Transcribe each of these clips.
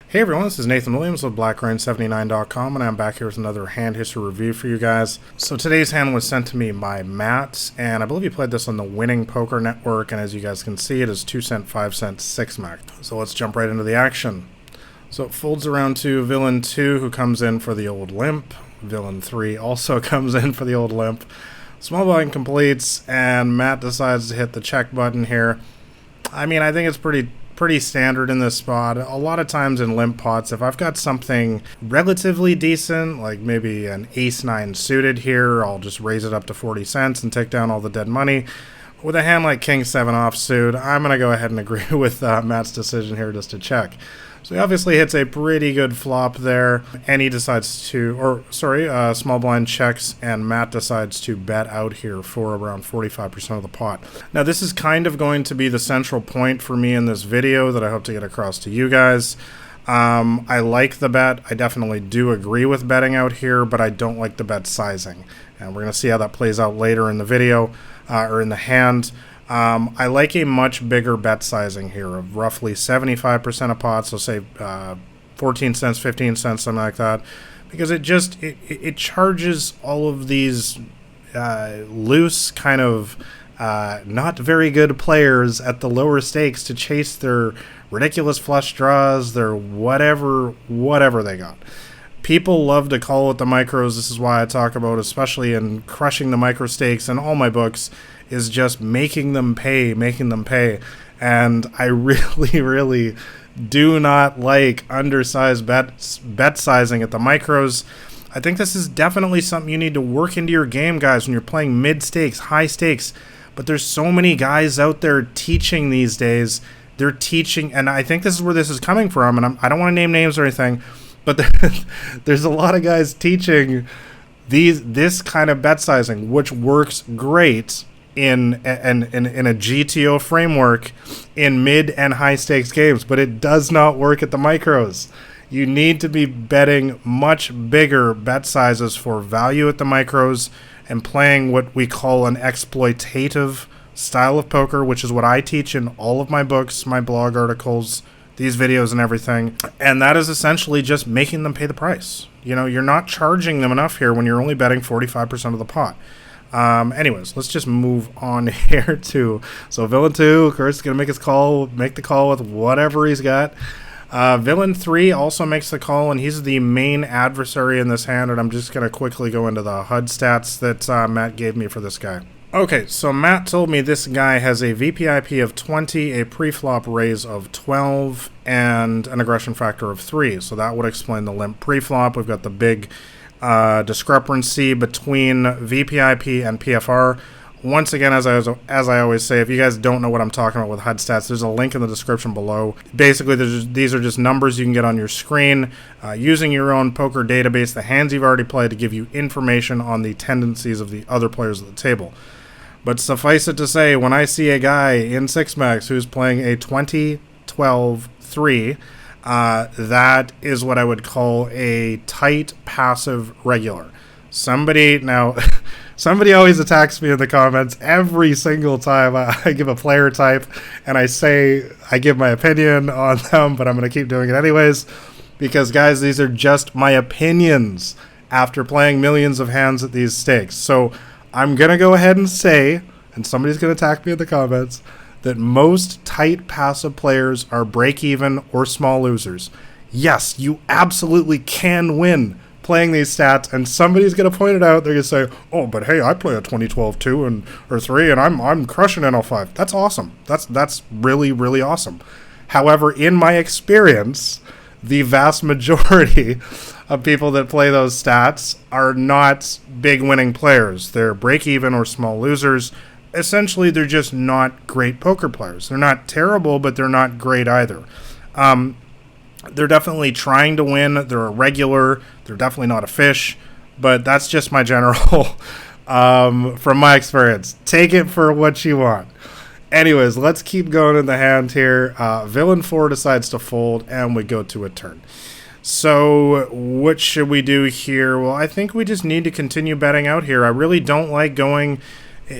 Hey everyone, this is Nathan Williams with BlackRain79.com, and I'm back here with another hand history review for you guys. So today's hand was sent to me by Matt, and I believe he played this on the Winning Poker Network, and as you guys can see, it is 2 cent, 5 cent, 6 max. So let's jump right into the action. So it folds around to Villain 2, who comes in for the old limp. Villain 3 also comes in for the old limp. Small blind completes, and Matt decides to hit the check button here. I mean, I think it's pretty standard in this spot. A lot of times in limp pots, if I've got something relatively decent, like maybe an ace-9 suited here, I'll just raise it up to 40 cents and take down all the dead money. With a hand like king-7 offsuit, I'm going to go ahead and agree with Matt's decision here just to check. So he obviously hits a pretty good flop there, and he decides to, small blind checks, and Matt decides to bet out here for around 45% of the pot. Now this is kind of going to be the central point for me in this video that I hope to get across to you guys. I like the bet. I definitely do agree with betting out here, but I don't like the bet sizing. And we're going to see how that plays out later in the video, or in the hand. I like a much bigger bet sizing here of roughly 75% of pots, so say 14 cents, 15 cents, something like that, because it charges all of these loose kind of not very good players at the lower stakes to chase their ridiculous flush draws, their whatever they got. People love to call it the micros. This is why I talk about, especially in crushing the micro stakes in all my books, is just making them pay. And I really do not like undersized bet sizing at the micros. I think this is definitely something you need to work into your game, guys, when you're playing mid stakes, high stakes. But there's so many guys out there teaching these days. They're teaching, and I think this is where this is coming from, and I don't want to name names or anything, but there's a lot of guys teaching this kind of bet sizing, which works great in a GTO framework in mid and high stakes games, but it does not work at the micros. You need to be betting much bigger bet sizes for value at the micros and playing what we call an exploitative style of poker, which is what I teach in all of my books, my blog articles, these videos and everything. And that is essentially just making them pay the price. You know, you're not charging them enough here when you're only betting 45% of the pot. Anyways, let's just move on here to, so Villain 2, of course, is going to make the call with whatever he's got. Villain 3 also makes the call, and he's the main adversary in this hand, and I'm just going to quickly go into the HUD stats that Matt gave me for this guy. Okay, so Matt told me this guy has a VPIP of 20, a pre-flop raise of 12, and an aggression factor of 3. So that would explain the limp pre-flop. We've got the big discrepancy between VPIP and PFR. Once again, as I always say, if you guys don't know what I'm talking about with HUD stats, there's a link in the description below. Basically, these are just numbers you can get on your screen using your own poker database, the hands you've already played, to give you information on the tendencies of the other players at the table. But suffice it to say, when I see a guy in 6max who's playing a 20-12-3, that is what I would call a tight passive regular. Somebody always attacks me in the comments every single time I give a player type and I give my opinion on them, but I'm going to keep doing it anyways, because guys, these are just my opinions after playing millions of hands at these stakes. So I'm going to go ahead and say, and somebody's going to attack me in the comments, that most tight passive players are break-even or small losers. Yes, you absolutely can win playing these stats, and somebody's going to point it out. They're going to say, oh, but hey, I play a 20-12-2 or 3, and I'm crushing NL5. That's awesome. That's really awesome. However, in my experience, the vast majority of people that play those stats are not big winning players. They're break-even or small losers. Essentially, they're just not great poker players. They're not terrible, but they're not great either. They're definitely trying to win. They're a regular. They're definitely not a fish. But that's just my general, from my experience. Take it for what you want. Anyways, let's keep going in the hand here. Villain 4 decides to fold, and we go to a turn. So what should we do here? Well, I think we just need to continue betting out here. I really don't like going...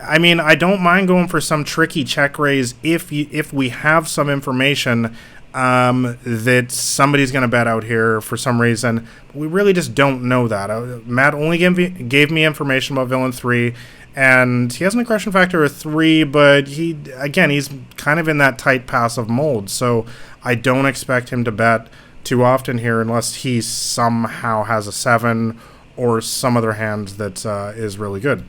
I mean, I don't mind going for some tricky check raise if we have some information that somebody's going to bet out here for some reason. We really just don't know that. Matt only gave me information about villain 3, and he has an aggression factor of 3, but he's kind of in that tight passive mold, so I don't expect him to bet too often here unless he somehow has a 7 or some other hand that is really good.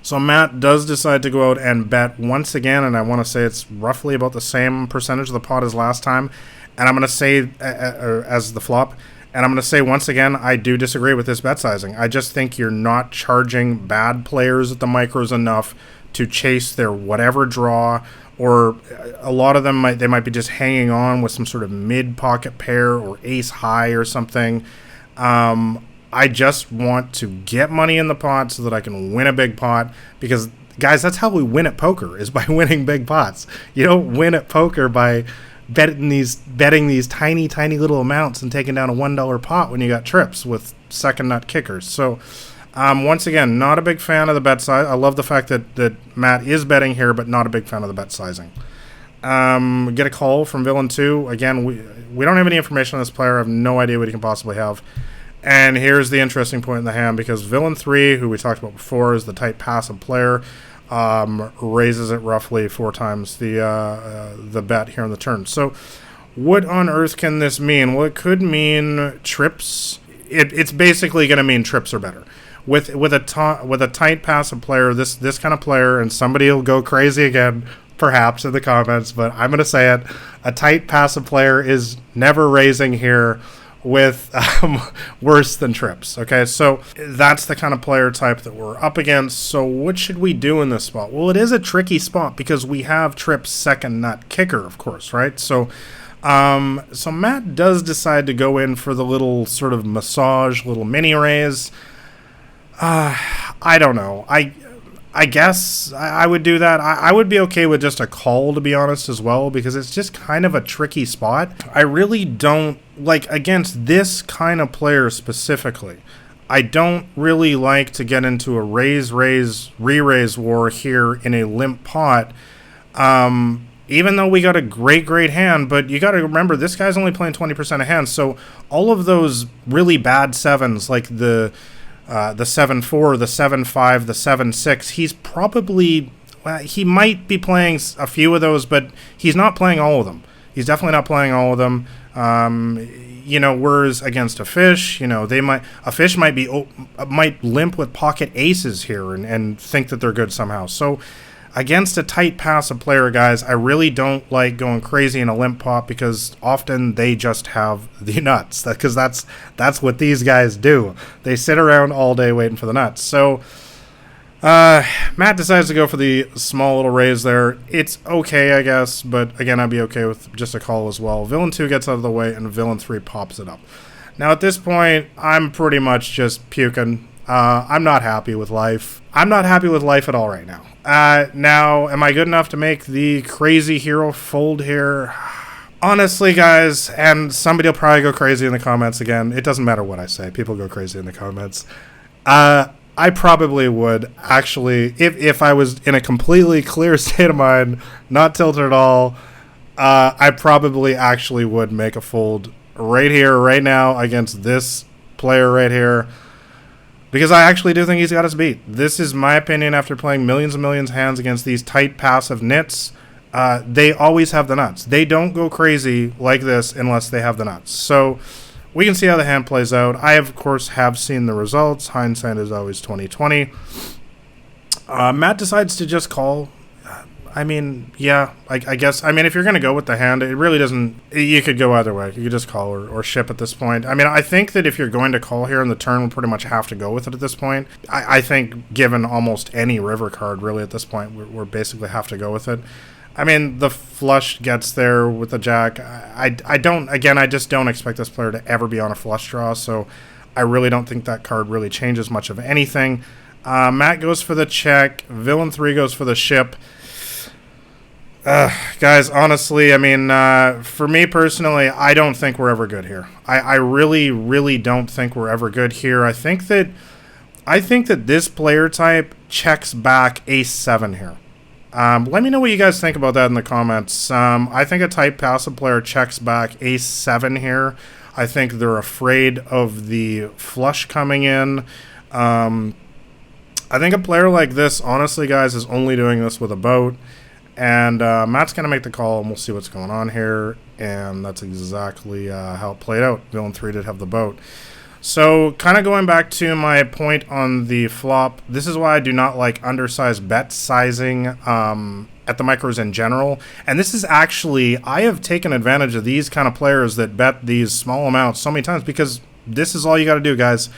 So Matt does decide to go out and bet once again, and I want to say it's roughly about the same percentage of the pot as last time. And I'm going to say, as the flop, and I'm going to say once again, I do disagree with this bet sizing. I just think you're not charging bad players at the micros enough to chase their whatever draw, or a lot of them might be just hanging on with some sort of mid-pocket pair or ace high or something. I just want to get money in the pot so that I can win a big pot, because, guys, that's how we win at poker, is by winning big pots. You don't win at poker by betting these tiny, tiny little amounts and taking down a $1 pot when you got trips with second nut kickers. So, once again, not a big fan of the bet size. I love the fact that Matt is betting here, but not a big fan of the bet sizing. Get a call from Villain 2. Again, we don't have any information on this player. I have no idea what he can possibly have. And here's the interesting point in the hand, because Villain 3, who we talked about before, is the tight passive player, raises it roughly 4 times the bet here on the turn. So what on earth can this mean? Well, it could mean trips. It's basically going to mean trips are better. With a tight passive player, this kind of player, and somebody will go crazy again, perhaps, in the comments, but I'm going to say it, a tight passive player is never raising here with worse than trips. Okay, so that's the kind of player type that we're up against. So what should we do in this spot? Well, it is a tricky spot because we have trips second nut kicker, of course, right? So Matt does decide to go in for the little sort of massage, little mini raise. I don't know. I guess I would do that. I would be okay with just a call, to be honest, as well, because it's just kind of a tricky spot. I really don't, like, against this kind of player specifically, I don't really like to get into a raise, re-raise war here in a limp pot, even though we got a great hand. But you got to remember, this guy's only playing 20% of hands, so all of those really bad sevens, like the 7-4, the 7-5, the 7-6, he's probably, he might be playing a few of those, but he's not playing all of them. He's definitely not playing all of them. Whereas against a fish, a fish might limp with pocket aces here and think that they're good somehow. So against a tight passive player, guys, I really don't like going crazy in a limp pot, because often they just have the nuts. Because that's what these guys do. They sit around all day waiting for the nuts. So Matt decides to go for the small little raise there. It's okay, I guess, but again, I'd be okay with just a call as well. Villain 2 gets out of the way, and Villain 3 pops it up. Now, at this point, I'm pretty much just puking. I'm not happy with life. I'm not happy with life at all right now. Now, am I good enough to make the crazy hero fold here? Honestly, guys, and somebody will probably go crazy in the comments again. It doesn't matter what I say. People go crazy in the comments. I probably would, actually, if I was in a completely clear state of mind, not tilted at all, I probably actually would make a fold right here, right now, against this player right here. Because I actually do think he's got us beat. This is my opinion after playing millions and millions of hands against these tight passive nits. They always have the nuts. They don't go crazy like this unless they have the nuts. So we can see how the hand plays out. I, of course, have seen the results. Hindsight is always 20/20. Matt decides to just call. I mean, yeah, I guess. I mean, if you're going to go with the hand, it really doesn't... You could go either way. You could just call or ship at this point. I mean, I think that if you're going to call here in the turn, we'll pretty much have to go with it at this point. I think given almost any river card, really, at this point, we're basically have to go with it. I mean, the flush gets there with the jack. I just don't expect this player to ever be on a flush draw, so I really don't think that card really changes much of anything. Matt goes for the check. Villain 3 goes for the ship. Guys, honestly, I mean, for me personally, I don't think we're ever good here. I really, really don't think we're ever good here. I think that this player type checks back ace 7 here. Let me know what you guys think about that in the comments. I think a tight passive player checks back ace-7 here. I think they're afraid of the flush coming in. I think a player like this, honestly, guys, is only doing this with a boat. And Matt's going to make the call, and we'll see what's going on here. And that's exactly how it played out. Villain 3 did have the boat. So, kind of going back to my point on the flop, this is why I do not like undersized bet sizing at the micros in general. And this is actually, I have taken advantage of these kind of players that bet these small amounts so many times, because this is all you got to do, guys.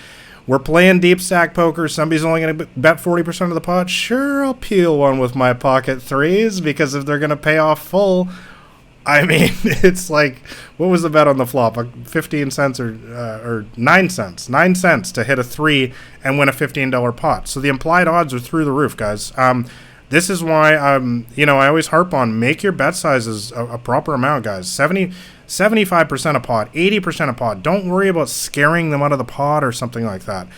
We're playing deep stack poker. Somebody's only going to bet 40% of the pot. Sure, I'll peel one with my pocket threes, because if they're going to pay off full, I mean, it's like, what was the bet on the flop? 15 cents or 9 cents. 9 cents to hit a 3 and win a $15 pot. So the implied odds are through the roof, guys. This is why, I always harp on, make your bet sizes a proper amount, guys. 75% a pot, 80% a pot. Don't worry about scaring them out of the pot or something like that.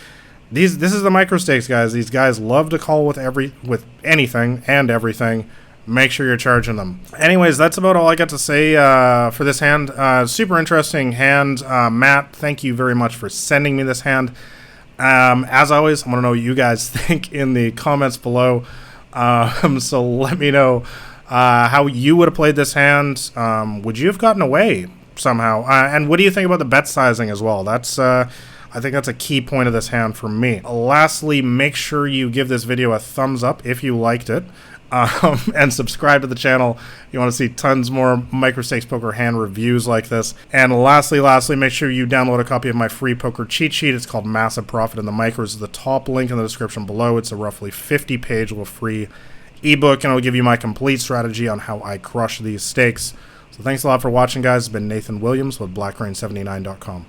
This is the micro stakes, guys. These guys love to call with anything and everything. Make sure you're charging them. Anyways, that's about all I got to say for this hand. Super interesting hand. Matt, thank you very much for sending me this hand. As always, I want to know what you guys think in the comments below. So let me know how you would have played this hand. Would you have gotten away somehow? And what do you think about the bet sizing as well? That's I think that's a key point of this hand for me. Lastly, make sure you give this video a thumbs up if you liked it. And subscribe to the channel. You want to see tons more micro stakes poker hand reviews like this. And lastly, make sure you download a copy of my free poker cheat sheet. It's called Massive Profit in the Micros. The top link in the description below. It's a roughly 50-page free ebook, and it'll give you my complete strategy on how I crush these stakes. So thanks a lot for watching, guys. It's been Nathan Williams with BlackRain79.com.